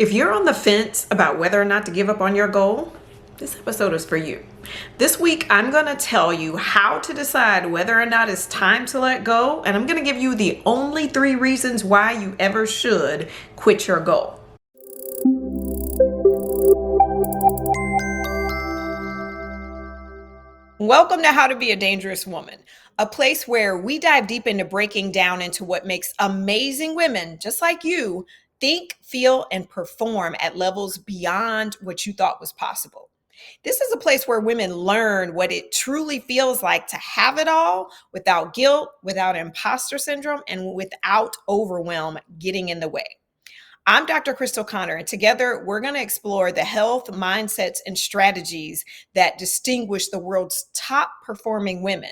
If you're on the fence about whether or not to give up on your goal, this episode is for you. This week, I'm going to tell you how to decide whether or not it's time to let go, and I'm going to give you the only 3 reasons why you ever should quit your goal. Welcome to How to Be a Dangerous Woman, a place where we dive deep into breaking down into what makes amazing women just like you think, feel, and perform at levels beyond what you thought was possible. This is a place where women learn what it truly feels like to have it all without guilt, without imposter syndrome, and without overwhelm getting in the way. I'm Dr. Crystal Connor, and together we're going to explore the health, mindsets, and strategies that distinguish the world's top performing women.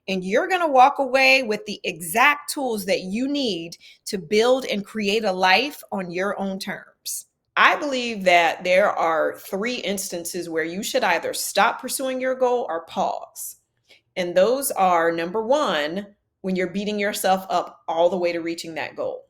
And you're going to walk away with the exact tools that you need to build and create a life on your own terms. I believe that there are 3 instances where you should either stop pursuing your goal or pause. And those are number 1, when you're beating yourself up all the way to reaching that goal.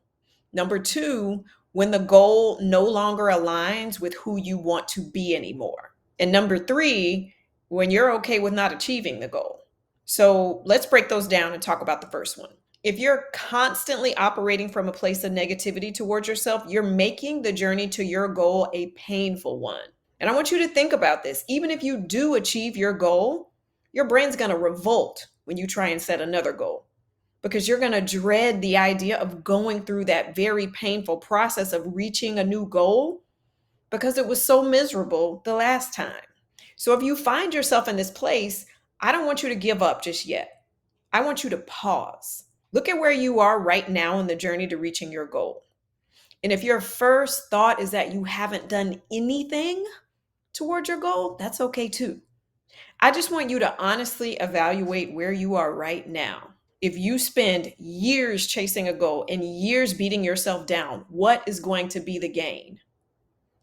Number 2, when the goal no longer aligns with who you want to be anymore. And number 3, when you're okay with not achieving the goal. So let's break those down and talk about the first one. If you're constantly operating from a place of negativity towards yourself, you're making the journey to your goal a painful one. And I want you to think about this. Even if you do achieve your goal, your brain's going to revolt when you try and set another goal, because you're going to dread the idea of going through that very painful process of reaching a new goal because it was so miserable the last time. So if you find yourself in this place, I don't want you to give up just yet. I want you to pause. Look at where you are right now in the journey to reaching your goal. And if your first thought is that you haven't done anything toward your goal, that's okay too. I just want you to honestly evaluate where you are right now. If you spend years chasing a goal and years beating yourself down, what is going to be the gain?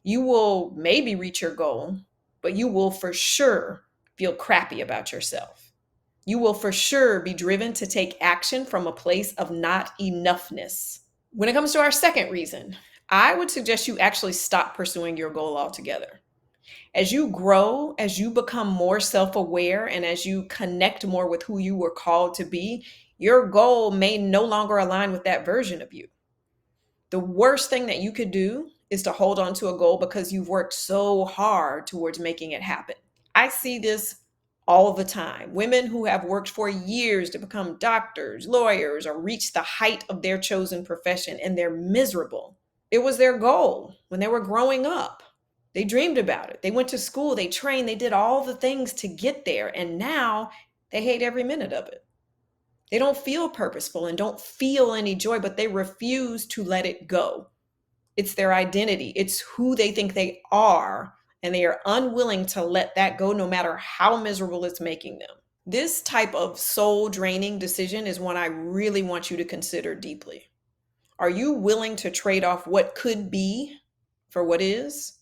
You will maybe reach your goal, but you will for sure feel crappy about yourself. You will for sure be driven to take action from a place of not enoughness. When it comes to our second reason, I would suggest you actually stop pursuing your goal altogether. As you grow, as you become more self-aware, and as you connect more with who you were called to be, your goal may no longer align with that version of you. The worst thing that you could do is to hold on to a goal because you've worked so hard towards making it happen. I see this all the time. Women who have worked for years to become doctors, lawyers, or reach the height of their chosen profession, and they're miserable. It was their goal when they were growing up. They dreamed about it. They went to school, they trained, they did all the things to get there, and now they hate every minute of it. They don't feel purposeful and don't feel any joy, but they refuse to let it go. It's their identity. It's who they think they are, and they are unwilling to let that go no matter how miserable it's making them. This type of soul draining decision is one I really want you to consider deeply. Are you willing to trade off what could be for what is?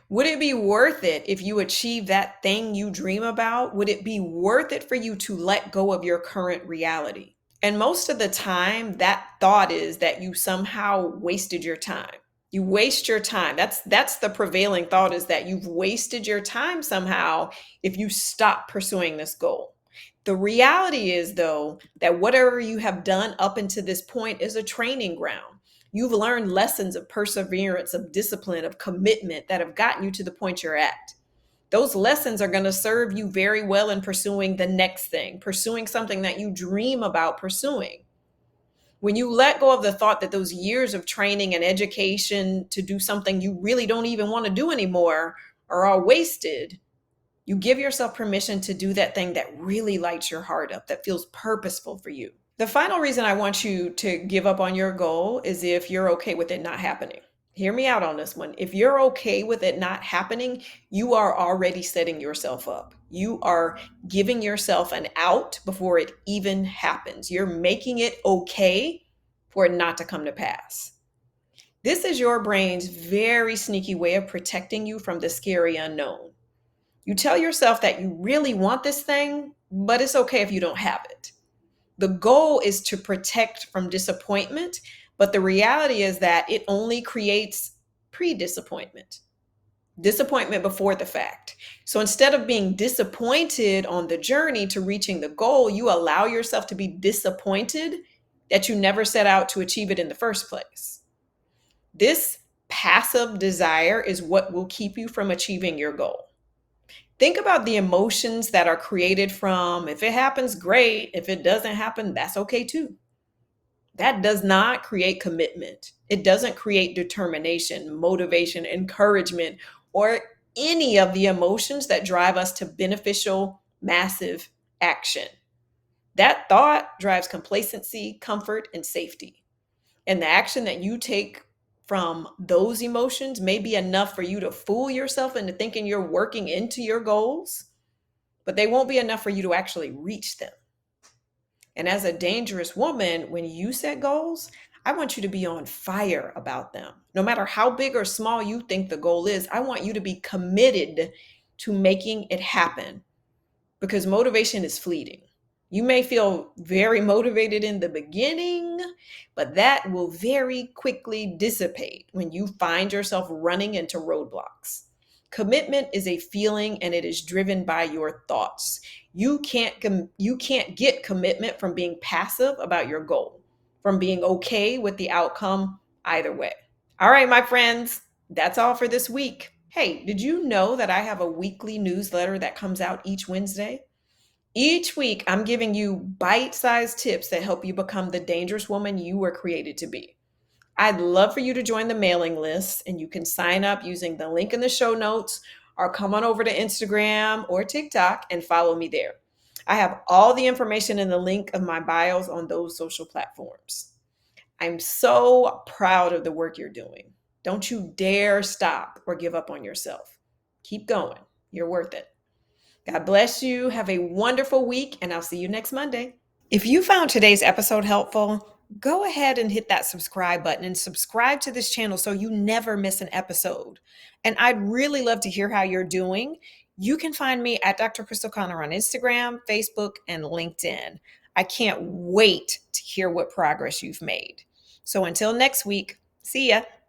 Would it be worth it if you achieve that thing you dream about? Would it be worth it for you to let go of your current reality? And most of the time, that thought is that you somehow wasted your time. You waste your time. That's the prevailing thought, is that you've wasted your time somehow if you stop pursuing this goal. The reality is, though, that whatever you have done up until this point is a training ground. You've learned lessons of perseverance, of discipline, of commitment that have gotten you to the point you're at. Those lessons are going to serve you very well in pursuing the next thing, pursuing something that you dream about pursuing. When you let go of the thought that those years of training and education to do something you really don't even want to do anymore are all wasted, you give yourself permission to do that thing that really lights your heart up, that feels purposeful for you. The final reason I want you to give up on your goal is if you're okay with it not happening. Hear me out on this one. If you're okay with it not happening, you are already setting yourself up. You are giving yourself an out before it even happens. You're making it okay for it not to come to pass. This is your brain's very sneaky way of protecting you from the scary unknown. You tell yourself that you really want this thing, but it's okay if you don't have it. The goal is to protect from disappointment, but the reality is that it only creates pre-disappointment. Disappointment before the fact. So instead of being disappointed on the journey to reaching the goal, you allow yourself to be disappointed that you never set out to achieve it in the first place. This passive desire is what will keep you from achieving your goal. Think about the emotions that are created from if it happens, great. If it doesn't happen, that's okay too. That does not create commitment. It doesn't create determination, motivation, encouragement, or any of the emotions that drive us to beneficial, massive action. That thought drives complacency, comfort, and safety. And the action that you take from those emotions may be enough for you to fool yourself into thinking you're working into your goals, but they won't be enough for you to actually reach them. And as a dangerous woman, when you set goals, I want you to be on fire about them. No matter how big or small you think the goal is, I want you to be committed to making it happen because motivation is fleeting. You may feel very motivated in the beginning, but that will very quickly dissipate when you find yourself running into roadblocks. Commitment is a feeling and it is driven by your thoughts. You can't get commitment from being passive about your goal, from being okay with the outcome either way. All right, my friends, that's all for this week. Hey, did you know that I have a weekly newsletter that comes out each Wednesday? Each week, I'm giving you bite sized tips that help you become the dangerous woman you were created to be. I'd love for you to join the mailing list, and you can sign up using the link in the show notes or come on over to Instagram or TikTok and follow me there. I have all the information in the link of my bios on those social platforms. I'm so proud of the work you're doing. Don't you dare stop or give up on yourself. Keep going. You're worth it. God bless you. Have a wonderful week, and I'll see you next Monday. If you found today's episode helpful, go ahead and hit that subscribe button and subscribe to this channel so you never miss an episode. And I'd really love to hear how you're doing. You can find me at Dr. Crystal Connor on Instagram, Facebook, and LinkedIn. I can't wait to hear what progress you've made. So until next week, see ya.